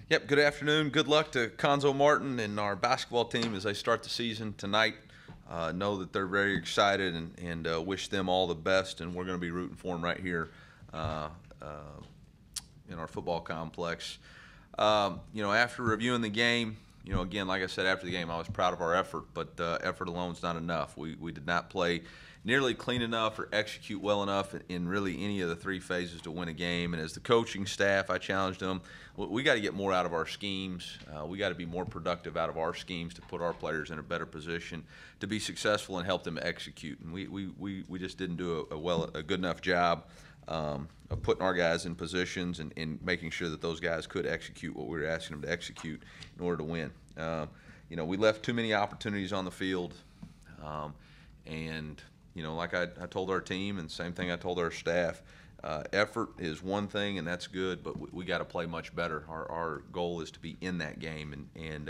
Yep, good afternoon. Good luck to Conzo Martin and our basketball team as they start the season tonight. Know that they're very excited and wish them all the best, and we're going to be rooting for them right here in our football complex. After reviewing the game, again, like I said, after the game, I was proud of our effort, but effort alone is not enough. We did not play nearly clean enough or execute well enough in really any of the three phases to win a game. And as the coaching staff, I challenged them, we got to get more out of our schemes. We got to be more productive out of our schemes to put our players in a better position to be successful and help them execute. And we just didn't do a good enough job of putting our guys in positions and making sure that those guys could execute what we were asking them to execute in order to win. We left too many opportunities on the field, and like I told our team, and same thing I told our staff, effort is one thing, and that's good, but we got to play much better. Our goal is to be in that game, and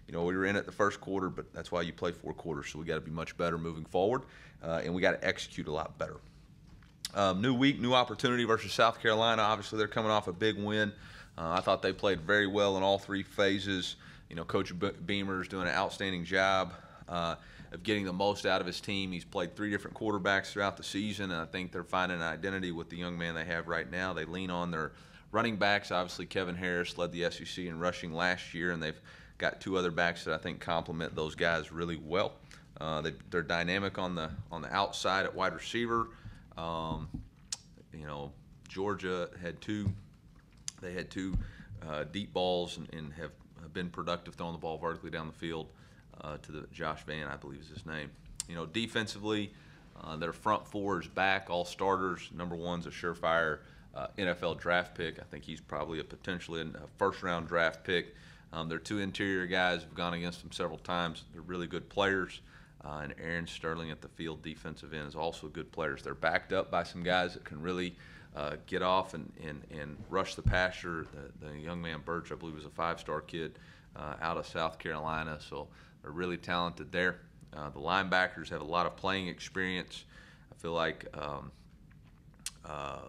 we were in it the first quarter, but that's why you play 4 quarters, so we got to be much better moving forward, and we got to execute a lot better. New week, new opportunity versus South Carolina. Obviously, they're coming off a big win. I thought they played very well in all 3 phases. Coach Beamer is doing an outstanding job of getting the most out of his team. He's played 3 different quarterbacks throughout the season, and I think they're finding an identity with the young man they have right now. They lean on their running backs. Obviously, Kevin Harris led the SEC in rushing last year, and they've got 2 other backs that I think complement those guys really well. They're dynamic on the outside at wide receiver. Georgia had 2. They had 2 deep balls and have been productive throwing the ball vertically down the field. To the Josh Van, I believe is his name. Defensively, their front 4 is back, all starters. Number 1's a surefire NFL draft pick. I think he's probably potentially a first-round draft pick. Their 2 interior guys have gone against them several times. They're really good players. And Aaron Sterling at the field defensive end is also good players. They're backed up by some guys that can really get off and rush the passer. The young man Birch, I believe, was a 5-star kid out of South Carolina, so they're really talented there. The linebackers have a lot of playing experience. I feel like the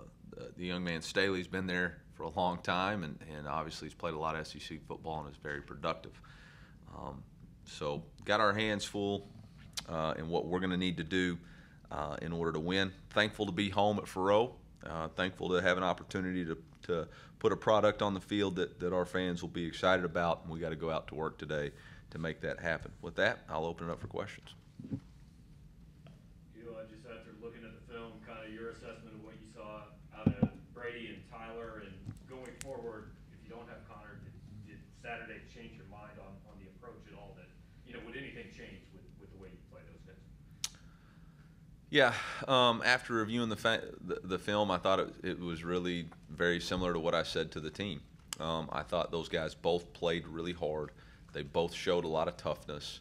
young man Staley's been there for a long time, and obviously he's played a lot of SEC football and is very productive. So got our hands full in what we're going to need to do in order to win. Thankful to be home at Faroe. Thankful to have an opportunity to put a product on the field that our fans will be excited about, and we got to go out to work today to make that happen. With that, I'll open it up for questions. Just after looking at the film, kind of your assessment of what you saw out of Brady and Tyler, and going forward, if you don't have Connor, did Saturday change your mind on the approach at all? That would anything change with the way you play those guys? Yeah, after reviewing the film, I thought it was really very similar to what I said to the team. I thought those guys both played really hard. They both showed a lot of toughness.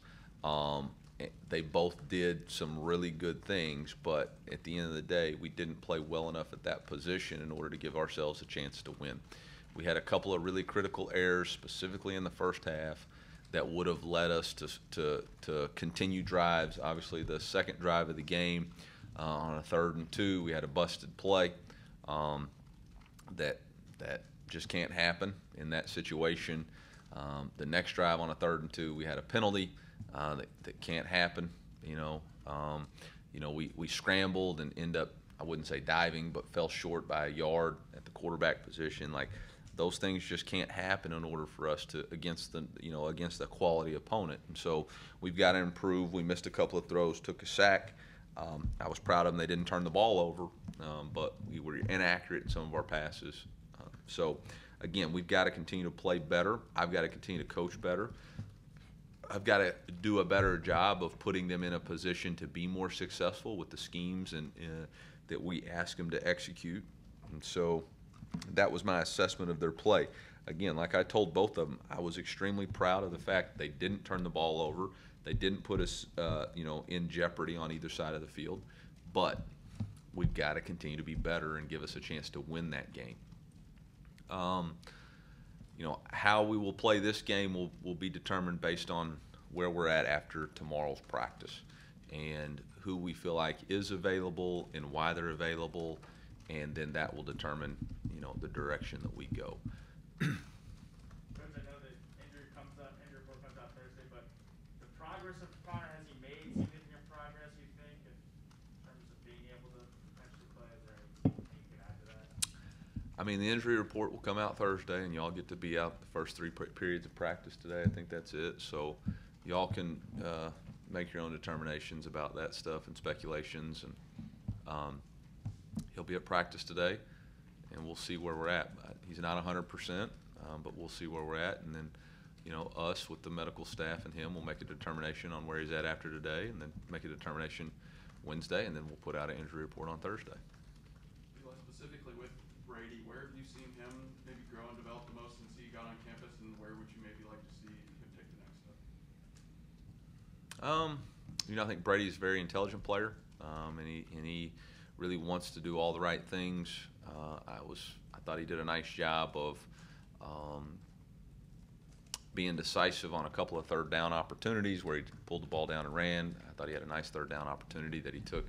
They both did some really good things, but at the end of the day, we didn't play well enough at that position in order to give ourselves a chance to win. We had a couple of really critical errors, specifically in the first half, that would have led us to continue drives. Obviously, the second drive of the game on a 3rd and 2, we had a busted play that just can't happen in that situation. The next drive on a 3rd and 2, we had a penalty that can't happen. We scrambled and end up, I wouldn't say diving, but fell short by a yard at the quarterback position. Like, those things just can't happen in order for us to against a quality opponent. And so we've got to improve. We missed a couple of throws, took a sack. I was proud of them. They didn't turn the ball over, but we were inaccurate in some of our passes. Again, we've got to continue to play better. I've got to continue to coach better. I've got to do a better job of putting them in a position to be more successful with the schemes and that we ask them to execute. And so that was my assessment of their play. Again, like I told both of them, I was extremely proud of the fact they didn't turn the ball over. They didn't put us, in jeopardy on either side of the field. But we've got to continue to be better and give us a chance to win that game. How we will play this game will be determined based on where we're at after tomorrow's practice and who we feel like is available and why they're available, and then that will determine the direction that we go. Coach, I mean, the injury report will come out Thursday, and y'all get to be out the first three periods of practice today. I think that's it. So y'all can make your own determinations about that stuff and speculations. And he'll be at practice today, and we'll see where we're at. He's not 100%, but we'll see where we're at. And then, you know, us with the medical staff and him will make a determination on where he's at after today, and then make a determination Wednesday, and then we'll put out an injury report on Thursday. Specifically with Brady, where have you seen him maybe grow and develop the most since he got on campus, and where would you maybe like to see him take the next step? You know, I think Brady's a very intelligent player, and he really wants to do all the right things. I thought he did a nice job of being decisive on a couple of third down opportunities where he pulled the ball down and ran. I thought he had a nice third down opportunity that he took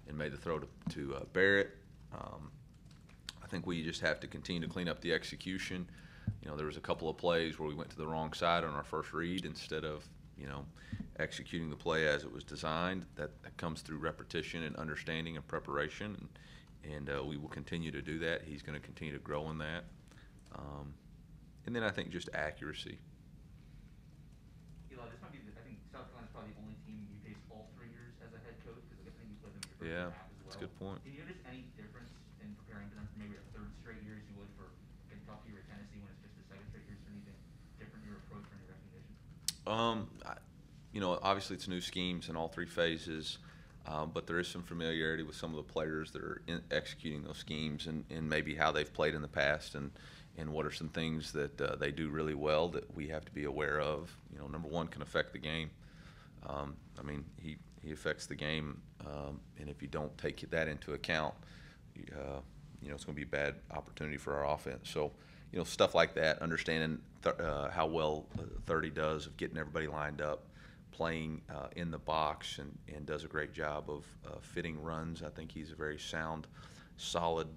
and made the throw to Barrett. I think we just have to continue to clean up the execution. You know, there was a couple of plays where we went to the wrong side on our first read instead of, you know, executing the play as it was designed. That comes through repetition and understanding and preparation, and we will continue to do that. He's going to continue to grow in that. And then I think just accuracy. Eli, this might be, I think South Carolina's probably the only team you faced all 3 years as a head coach, because I think you played them your first Yeah, half as well. that's a good point. Do you notice any difference in preparing for them for maybe a 3rd straight year as you would for Kentucky or Tennessee when it's just the 2nd straight year? Is there anything different in your approach or in your recognition? You know, obviously it's new schemes in all 3 phases, but there is some familiarity with some of the players that are executing those schemes, and maybe how they've played in the past, and what are some things that they do really well that we have to be aware of. You know, number one, can affect the game. I mean, he affects the game, and if you don't take that into account, you know, it's going to be a bad opportunity for our offense. So, you know, stuff like that, understanding how well 30 does of getting everybody lined up, playing in the box, and does a great job of fitting runs. I think he's a very sound, solid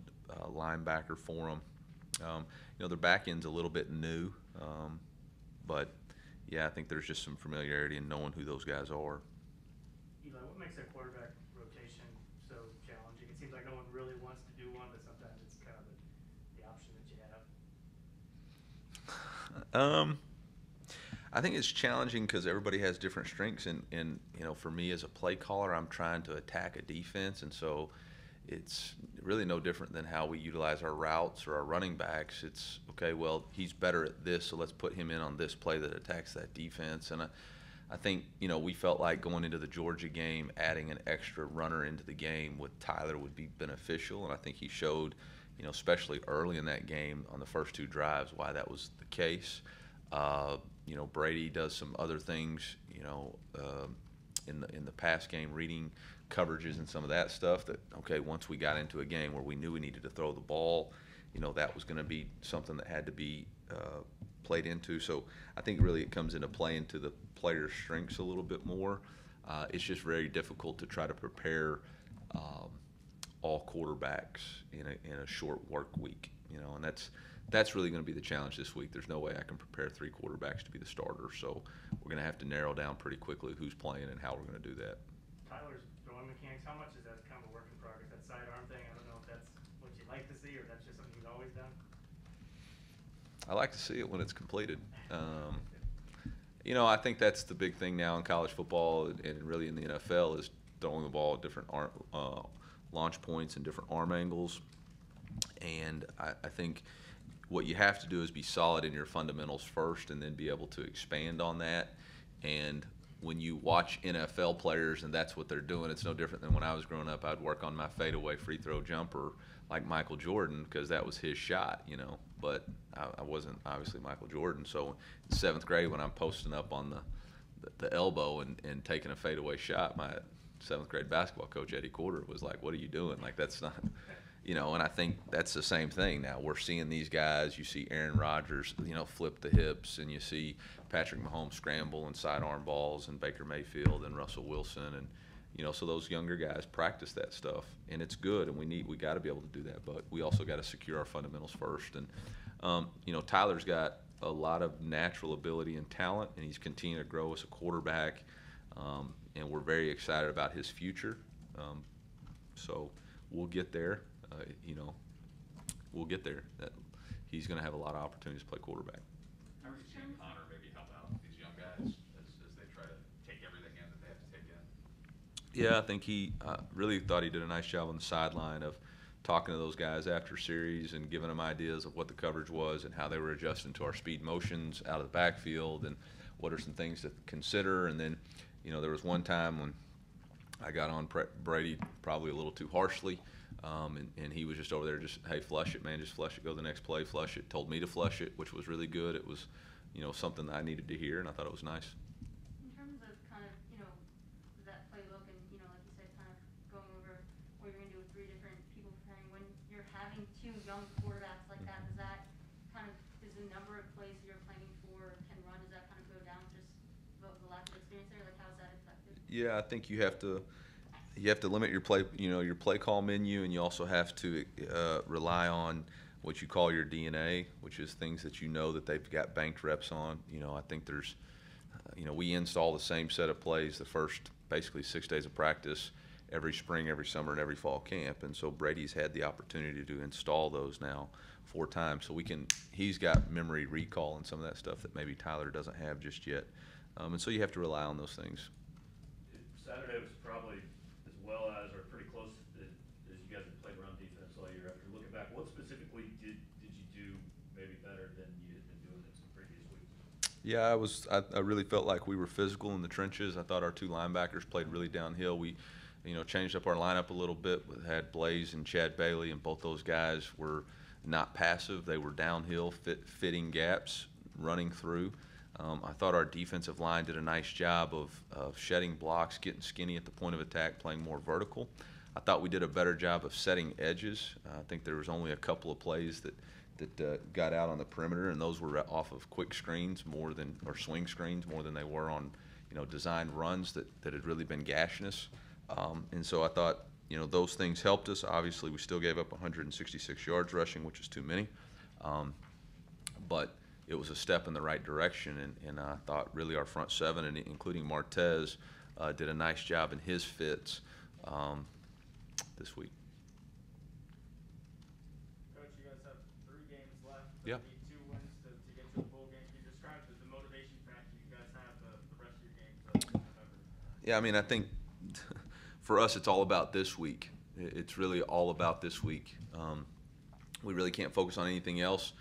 linebacker for them. You know, their back end's a little bit new, but yeah, I think there's just some familiarity in knowing who those guys are. Eli, what makes that quarterback rotation so challenging? It seems like no one really wants to do one, but sometimes it's kind of the option that you have. I think it's challenging because everybody has different strengths, and you know, for me as a play caller, I'm trying to attack a defense, and so it's really no different than how we utilize our routes or our running backs. It's, okay, well, he's better at this, so let's put him in on this play that attacks that defense. And I think, you know, we felt like going into the Georgia game, adding an extra runner into the game with Tyler would be beneficial, and I think he showed, you know, especially early in that game on the first 2 drives, why that was the case. You know, Brady does some other things, you know, in the pass game, reading coverages and some of that stuff that, okay, once we got into a game where we knew we needed to throw the ball, you know, that was going to be something that had to be played into. So I think really it comes into play into the player's strengths a little bit more. It's just very difficult to try to prepare all quarterbacks in a short work week, you know, and that's really going to be the challenge this week. There's no way I can prepare 3 quarterbacks to be the starter, so we're going to have to narrow down pretty quickly who's playing and how we're going to do that. Tyler's throwing mechanics, how much is that kind of a work in progress, that sidearm thing? I don't know if that's what you'd like to see or that's just something he's always done. I like to see it when it's completed. You know, I think that's the big thing now in college football and really in the NFL is throwing the ball at different launch points and different arm angles. And I think what you have to do is be solid in your fundamentals first and then be able to expand on that. And when you watch NFL players and that's what they're doing, it's no different than when I was growing up. I'd work on my fadeaway free throw jumper like Michael Jordan because that was his shot, you know. But I wasn't obviously Michael Jordan. So in 7th grade when I'm posting up on the elbow and taking a fadeaway shot, my 7th grade basketball coach, Eddie Corder, was like, "What are you doing? Like, that's not..." You know, and I think that's the same thing now. We're seeing these guys. You see Aaron Rodgers, you know, flip the hips, and you see Patrick Mahomes scramble and sidearm balls, and Baker Mayfield and Russell Wilson, and you know, so those younger guys practice that stuff, and it's good, and we got to be able to do that, but we also got to secure our fundamentals first. And you know, Tyler's got a lot of natural ability and talent, and he's continuing to grow as a quarterback, and we're very excited about his future. So we'll get there. You know, we'll get there. That he's going to have a lot of opportunities to play quarterback. How are you seeing Connor maybe help out these young guys as they try to take everything in that they have to take in? Yeah, I think he really thought he did a nice job on the sideline of talking to those guys after series and giving them ideas of what the coverage was and how they were adjusting to our speed motions out of the backfield and what are some things to consider. And then, you know, there was one time when I got on Brady probably a little too harshly, and he was just over there just, hey, flush it, man, just flush it, go to the next play, flush it. Told me to flush it, which was really good. It was, you know, something that I needed to hear, and I thought it was nice. In terms of kind of, you know, that playbook and, you know, like you said, kind of going over what you're going to do with 3 different people preparing, when you're having 2 young quarterbacks like that, does that kind of, is the number of plays you're planning for can run, does that kind of go down just the lack of experience there? Like, how is that affected? Yeah, I think you have to limit your play, you know, your play call menu, and you also have to rely on what you call your DNA, which is things that you know that they've got banked reps on. You know, I think there's, you know, we install the same set of plays the first basically 6 days of practice every spring, every summer, and every fall camp, and so Brady's had the opportunity to install those now 4 times, so he's got memory recall and some of that stuff that maybe Tyler doesn't have just yet, and so you have to rely on those things. Saturday was probably as well as, or pretty close as you guys have played run defense all year. After looking back, what specifically did you do maybe better than you had been doing in some previous weeks? Yeah, I really felt like we were physical in the trenches. I thought our 2 linebackers played really downhill. We, you know, changed up our lineup a little bit. We had Blaze and Chad Bailey, and both those guys were not passive. They were downhill, fitting gaps, running through. I thought our defensive line did a nice job of shedding blocks, getting skinny at the point of attack, playing more vertical. I thought we did a better job of setting edges. I think there was only a couple of plays that got out on the perimeter, and those were off of quick screens or swing screens more than they were on, you know, designed runs that had really been gashing us. And so I thought, you know, those things helped us. Obviously, we still gave up 166 yards rushing, which is too many. But it was a step in the right direction, and I thought really our front 7, and including Martez, did a nice job in his fits this week. Coach, you guys have 3 games left. Yeah. You need 2 wins to get to the bowl game. Can you describe the motivation factor you guys have the rest of your games in November? Yeah, I mean, I think for us it's all about this week. It's really all about this week. We really can't focus on anything else.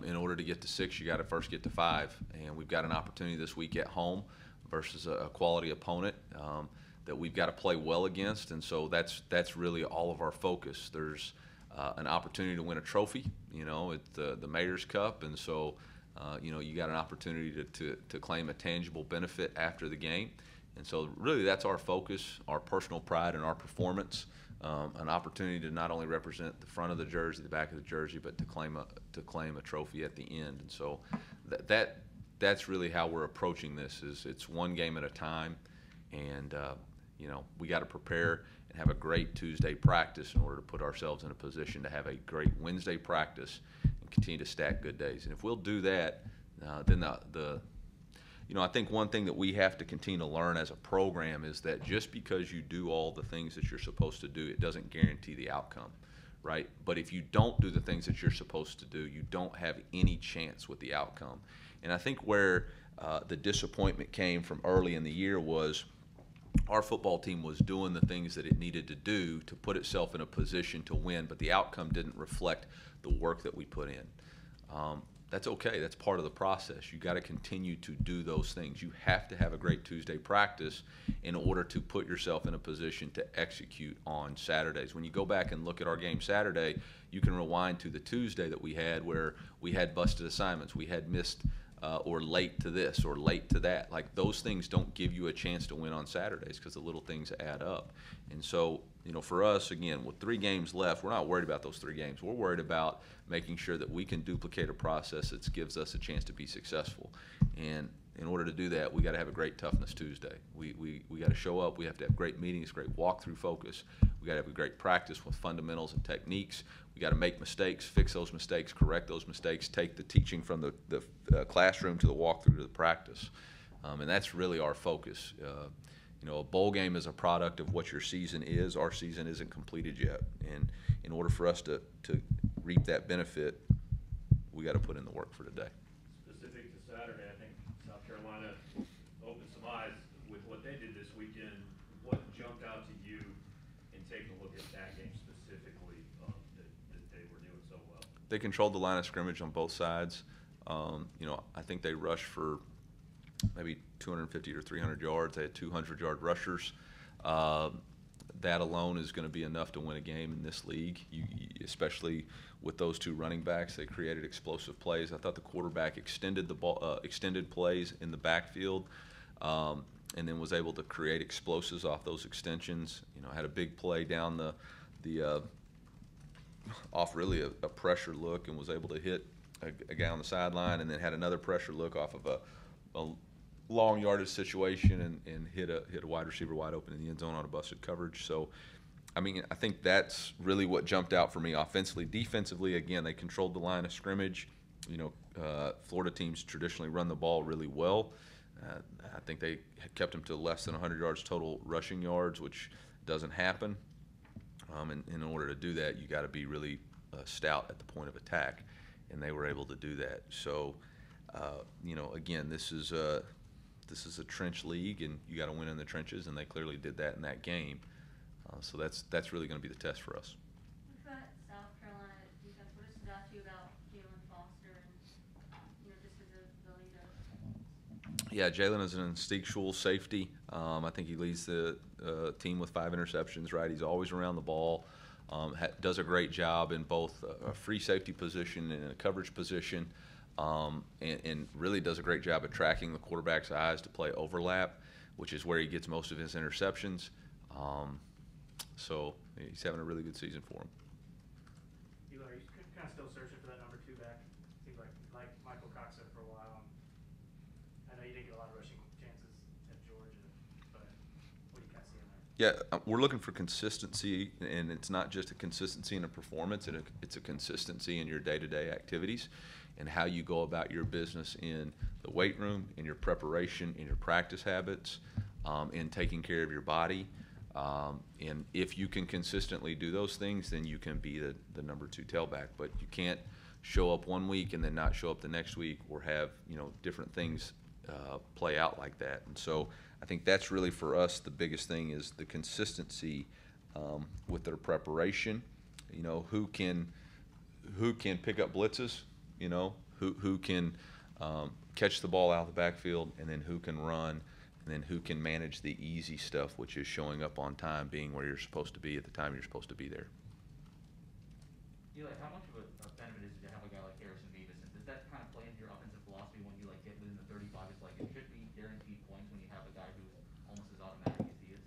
In order to get to 6, you got to first get to 5, and we've got an opportunity this week at home versus a quality opponent that we've got to play well against, and so that's really all of our focus. There's an opportunity to win a trophy, you know, at the Mayor's Cup, and so you know, you got an opportunity to claim a tangible benefit after the game, and so really that's our focus, our personal pride and our performance. An opportunity to not only represent the front of the jersey, the back of the jersey, but to claim a trophy at the end. And so that's really how we're approaching this. It's one game at a time, and you know, we got to prepare and have a great Tuesday practice in order to put ourselves in a position to have a great Wednesday practice and continue to stack good days. And if we'll do that, then you know, I think one thing that we have to continue to learn as a program is that just because you do all the things that you're supposed to do, it doesn't guarantee the outcome, right? But if you don't do the things that you're supposed to do, you don't have any chance with the outcome. And I think where the disappointment came from early in the year was our football team was doing the things that it needed to do to put itself in a position to win, but the outcome didn't reflect the work that we put in. That's okay. That's part of the process. You got to continue to do those things. You have to have a great Tuesday practice in order to put yourself in a position to execute on Saturdays. When you go back and look at our game Saturday, you can rewind to the Tuesday that we had where we had busted assignments. We had missed or late to this or late to that. Like, those things don't give you a chance to win on Saturdays because the little things add up. And so, you know, for us, again, with 3 games left, we're not worried about those 3 games. We're worried about making sure that we can duplicate a process that gives us a chance to be successful. And in order to do that, we got to have a great Toughness Tuesday. We got to show up. We have to have great meetings, great walkthrough focus. We got to have a great practice with fundamentals and techniques. We got to make mistakes, fix those mistakes, correct those mistakes, take the teaching from the classroom to the walkthrough to the practice. And that's really our focus. You know, a bowl game is a product of what your season is. Our season isn't completed yet. And in order for us to reap that benefit, we got to put in the work for today. Specific to Saturday, I think South Carolina opened some eyes with what they did this weekend. What jumped out to you in taking a look at that game specifically that they were doing so well? They controlled the line of scrimmage on both sides. You know, I think they rushed for maybe 250 or 300 yards. They had 200-yard rushers. That alone is going to be enough to win a game in this league, especially with those two running backs. They created explosive plays. I thought the quarterback extended the ball, extended plays in the backfield, and then was able to create explosives off those extensions. You know, had a big play down the off really a pressure look, and was able to hit a guy on the sideline, and then had another pressure look off of a long yardage situation and hit a wide receiver wide open in the end zone on a busted coverage. So, I mean, I think that's really what jumped out for me offensively. Defensively, again, they controlled the line of scrimmage. You know, Florida teams traditionally run the ball really well. I think they had kept them to less than 100 yards total rushing yards, which doesn't happen. And in order to do that, you got to be really stout at the point of attack, and they were able to do that. So, you know, again, this is a trench league, and you got to win in the trenches, and they clearly did that in that game. So that's really going to be the test for us. With that South Carolina defense, what has stood out to you about Jalen Foster and you know just his ability to? Yeah, Jalen is an instinctual safety. I think he leads the team with 5 interceptions. Right, he's always around the ball. Does a great job in both a free safety position and a coverage position. And really does a great job at tracking the quarterback's eyes to play overlap, which is where he gets most of his interceptions. So he's having a really good season for him. Eli, are you kind of still searching for that number 2 back? Seems like Michael Cox said for a while. I know you didn't get a lot of rushing chances at Georgia, but what do you kind of see in there? Yeah, we're looking for consistency, and it's not just a consistency in a performance, it's a consistency in your day-to-day activities and how you go about your business in the weight room, in your preparation, in your practice habits, in taking care of your body. And if you can consistently do those things, then you can be the number 2 tailback. But you can't show up one week and then not show up the next week, or have, you know, different things play out like that. And so I think that's really for us the biggest thing, is the consistency with their preparation. You know, who can pick up blitzes, you know, who can catch the ball out of the backfield, and then who can run, and then who can manage the easy stuff, which is showing up on time, being where you're supposed to be at the time you're supposed to be there. Eli, how much of a benefit is it to have a guy like Harrison Davis? And does that kind of play into your offensive philosophy when you like get within the 35? It's like it should be guaranteed points when you have a guy who's almost as automatic as he is.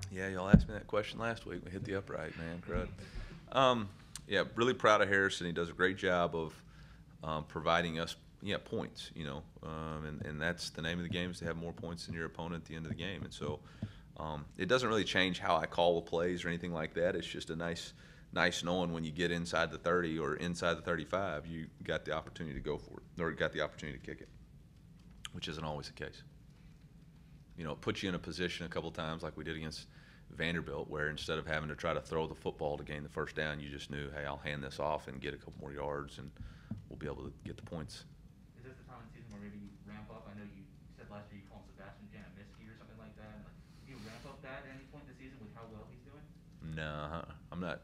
Yeah, y'all asked me that question last week. We hit the upright, man. Crud. Yeah, really proud of Harrison. He does a great job of providing us, points. You know, and that's the name of the game, is to have more points than your opponent at the end of the game. And so it doesn't really change how I call the plays or anything like that. It's just a nice knowing when you get inside the 30 or inside the 35, you got the opportunity to go for it, or got the opportunity to kick it, which isn't always the case. You know, it puts you in a position a couple times, like we did against Vanderbilt, where instead of having to try to throw the football to gain the first down, you just knew, hey, I'll hand this off and get a couple more yards, and we'll be able to get the points. Is this the time in the season where maybe you ramp up? I know you said last year you called Sebastian Janisky or something like that. And, like, do you ramp up that at any point in the season with how well he's doing? No, I'm not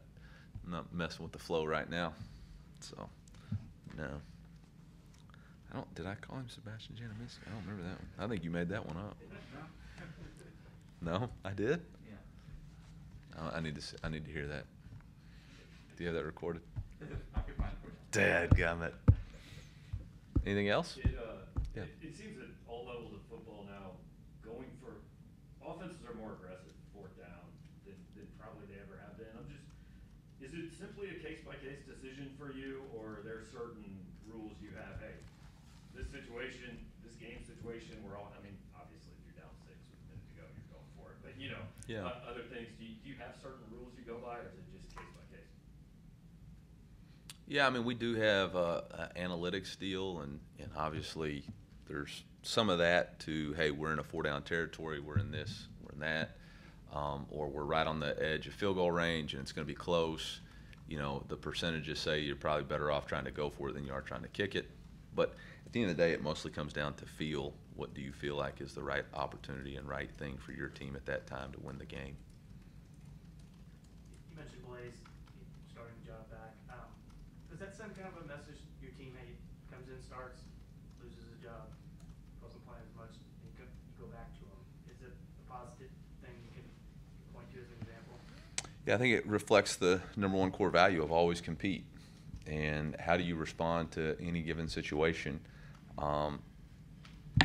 messing with the flow right now. So, no. Did I call him Sebastian Janisky? I don't remember that one. I think you made that one up. No, I did? Yeah. I need to hear that. Do you have that recorded? I could find it for you. Dadgummit. Anything else? Yeah. It seems that all levels of football now, going for offenses are more aggressive 4th down than probably they ever have been. Is it simply a case-by-case decision for you, or are there certain rules you have? Hey, this game situation, obviously if you're down 6 with a minute to go, you're going for it. But, other things, do you have certain rules you go by, or is it just case-by-case? Yeah, we do have analytics deal, and obviously there's some of that to, hey, we're in a 4-down territory, we're in this, we're in that, or we're right on the edge of field goal range and it's going to be close, you know, the percentages say you're probably better off trying to go for it than you are trying to kick it. But at the end of the day, it mostly comes down to feel. What do you feel like is the right opportunity and right thing for your team at that time to win the game? You mentioned Blaze starting the job back. Does that send kind of a message to your teammate comes in, starts, loses his job, wasn't playing as much, and you go back to him? Is it a positive thing you can point to as an example? Yeah, I think it reflects the number one core value of always compete. And how do you respond to any given situation?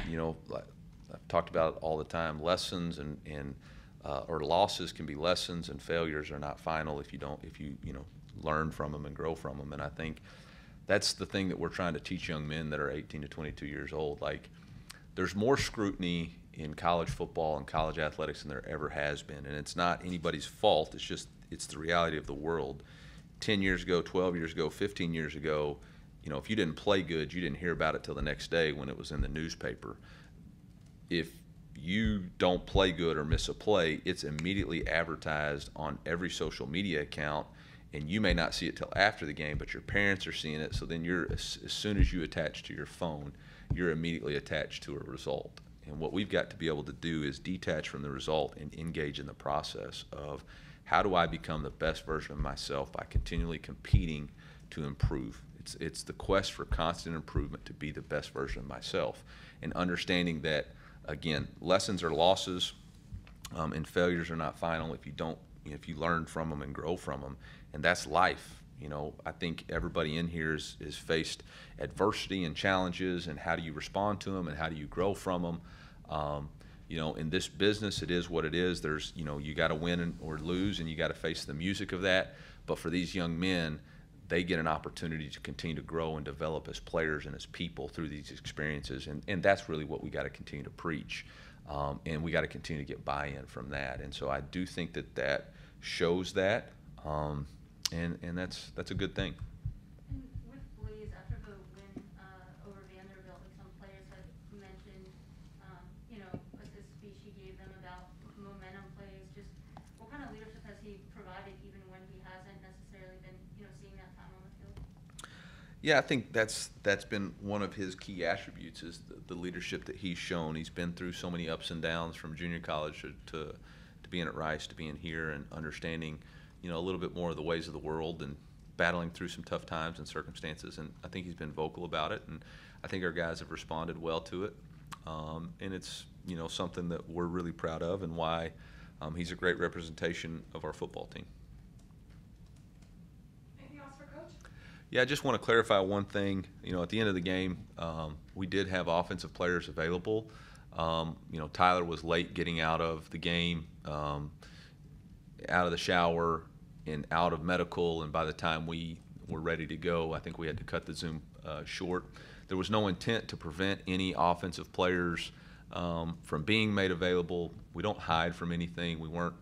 You know, I've talked about it all the time. Lessons or losses can be lessons, and failures are not final if you learn from them and grow from them. And I think that's the thing that we're trying to teach young men that are 18 to 22 years old. Like, there's more scrutiny in college football and college athletics than there ever has been, and it's not anybody's fault. It's the reality of the world. 10 years ago, 12 years ago, 15 years ago, you know, if you didn't play good, you didn't hear about it till the next day when it was in the newspaper. If you don't play good or miss a play, it's immediately advertised on every social media account, and you may not see it till after the game, but your parents are seeing it. So then as soon as you attach to your phone, you're immediately attached to a result. And what we've got to be able to do is detach from the result and engage in the process of, how do I become the best version of myself by continually competing to improve? It's the quest for constant improvement to be the best version of myself, and understanding that, again, lessons are losses, and failures are not final if you learn from them and grow from them, and that's life. You know, I think everybody in here is faced adversity and challenges, and how do you respond to them and how do you grow from them? You know, in this business, it is what it is. There's, you know, you got to win or lose, and you got to face the music of that. But for these young men, they get an opportunity to continue to grow and develop as players and as people through these experiences. And that's really what we got to continue to preach. And we got to continue to get buy-in from that. And so I do think that shows that. And that's a good thing. And with Blaze, after the win over Vanderbilt, like some players have mentioned, you know, a speech he gave them about momentum plays. Just what kind of leadership has he provided, even when he hasn't necessarily been, you know, seeing that time on the field? Yeah, I think that's been one of his key attributes, is the leadership that he's shown. He's been through so many ups and downs, from junior college to being at Rice to being here, and understanding, you know, a little bit more of the ways of the world and battling through some tough times and circumstances. And I think he's been vocal about it, and I think our guys have responded well to it. And it's, you know, something that we're really proud of, and why he's a great representation of our football team. Anything else for Coach? Yeah, I just want to clarify one thing. You know, at the end of the game, we did have offensive players available. You know, Tyler was late getting out of the game, out of the shower and out of medical, and by the time we were ready to go, I think we had to cut the Zoom short. There was no intent to prevent any offensive players from being made available. We don't hide from anything. We weren't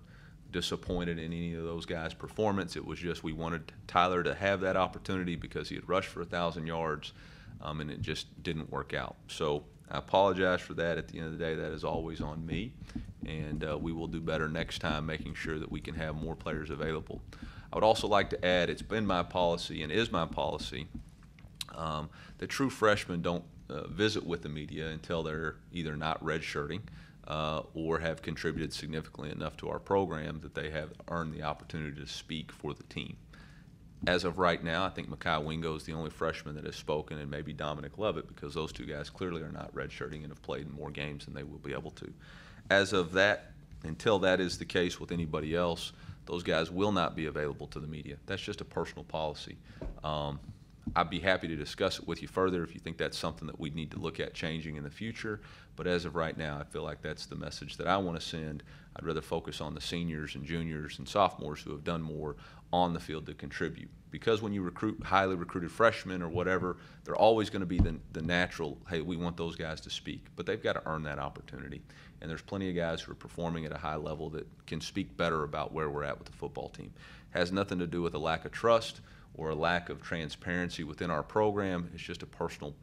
disappointed in any of those guys' performance. It was just, we wanted Tyler to have that opportunity because he had rushed for 1,000 yards, and it just didn't work out. So I apologize for that. At the end of the day, that is always on me, and we will do better next time, making sure that we can have more players available. I would also like to add, it's been my policy and is my policy that true freshmen don't visit with the media until they're either not redshirting or have contributed significantly enough to our program that they have earned the opportunity to speak for the team. As of right now, I think Mekhi Wingo is the only freshman that has spoken, and maybe Dominic Lovett, because those two guys clearly are not redshirting and have played in more games than they will be able to. As of that, until that is the case with anybody else, those guys will not be available to the media. That's just a personal policy. I'd be happy to discuss it with you further if you think that's something that we need to look at changing in the future. But as of right now, I feel like that's the message that I want to send. I'd rather focus on the seniors and juniors and sophomores who have done more on the field to contribute. Because when you recruit highly recruited freshmen or whatever, they're always going to be the natural, hey, we want those guys to speak. But they've got to earn that opportunity. And there's plenty of guys who are performing at a high level that can speak better about where we're at with the football team. Has nothing to do with a lack of trust or a lack of transparency within our program. It's just a personal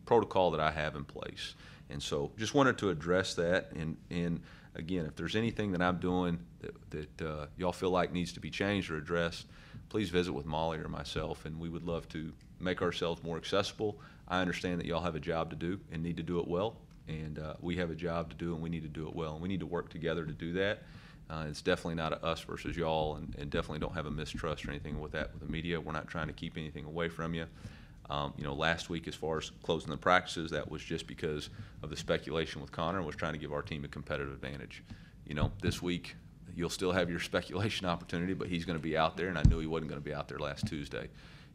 protocol that I have in place. And so just wanted to address that. And again, if there's anything that I'm doing that y'all feel like needs to be changed or addressed, please visit with Molly or myself, and we would love to make ourselves more accessible. I understand that y'all have a job to do and need to do it well, and we have a job to do and we need to do it well, and we need to work together to do that. It's definitely not a us versus y'all, and definitely don't have a mistrust or anything with that with the media. We're not trying to keep anything away from you. You know, last week as far as closing the practices, that was just because of the speculation with Connor and was trying to give our team a competitive advantage. You know, this week you'll still have your speculation opportunity, but he's going to be out there, and I knew he wasn't going to be out there last Tuesday.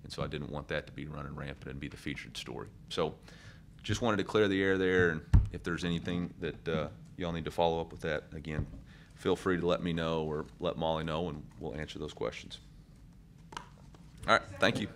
And so I didn't want that to be running rampant and be the featured story. So just wanted to clear the air there, and if there's anything that y'all need to follow up with that, again, feel free to let me know or let Molly know, and we'll answer those questions. All right, thank you.